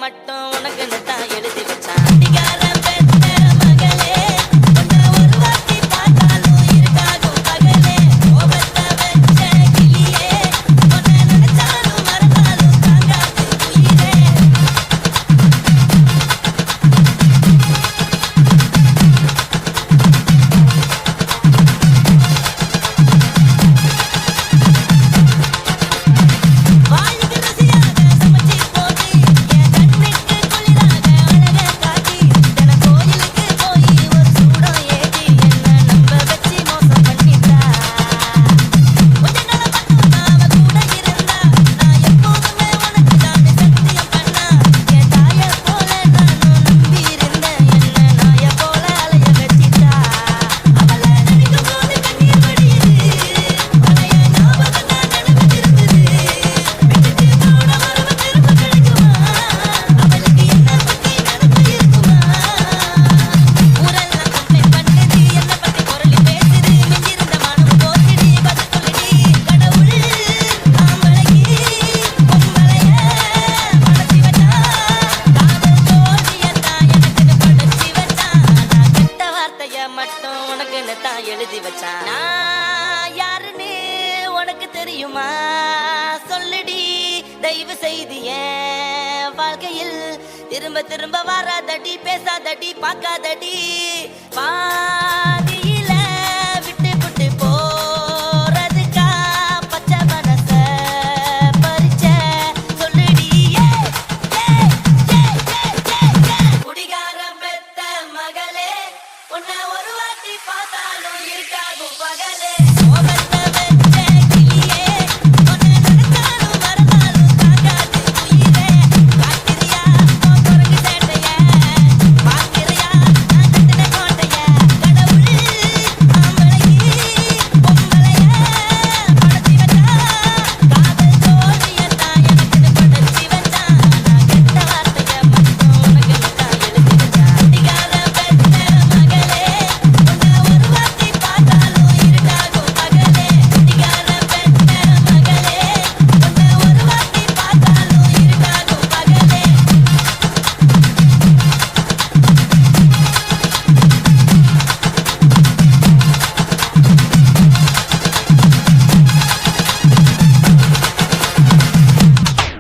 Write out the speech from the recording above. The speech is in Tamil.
மட்டும் உனக்குன்னு தான் எழுதி வச்சான். அடிகாரம் பெத்த மகளே, உன்னை ஒரு வாட்டி பார்த்தாலும் இருக்காகும் பகலே. கோபத்தை வச்ச கிளியே, உன்னை நினைச்சாலும் மறந்தாலும் தாங்காது உயிரே. வாய்க்கு ருசியாக சமைச்சு போட்டு என் கண்ணுக்கு குளிராக அழக காட்டி தின கோயிலுக்கு போய் ஒரு சூடம் ஏற்றி என்ன நம்ப வச்சு மோசம் பண்ணிட்டா. கொஞ்ச நாள் மட்டும் அவ கூட இருந்தா நான் எப்போதுமே உனக்கு தான் சத்தியம் பண்ணா. என் தாய போல நானும் நம்பி இருந்தேன், என்ன நாய போல அலைய வச்சிட்டா. அவளை நினைக்கும் போது கண்ணீர் வடியுது, பழைய ஞாபகம் தான் நினைவு திரும்புது. விட்டுட்டு போன மரபு திரும்ப கிடைக்குமா? அவளுக்கு என்ன பத்தி நினைப்பு இருக்குமா? ஊரெல்லாம் கம்ப்ளைண்ட் பண்ணுது, என்ன பத்தி புரளி பேசுது. மிஞ்சிருந்த மனம் போச்சுடி, பதில் சொல்லுடி. கடவுள் ஆம்பளைக்கு பொம்பளைய படைச்சி வச்சான். காதல் தோழியத்தான் எனக்குன்னு படைச்சி வச்சான். நான் கெட்ட வார்த்தைய மட்டும் உனக்குன்னு தான் எழுதி வச்சான். நான் யாருன்னு உனக்கு தெரியுமா? சொல்லுடி தயவு செய்து என் வாழ்க்கையில் திரும்ப திரும்ப வராதடி, பேசாதடி, பார்க்காதடி.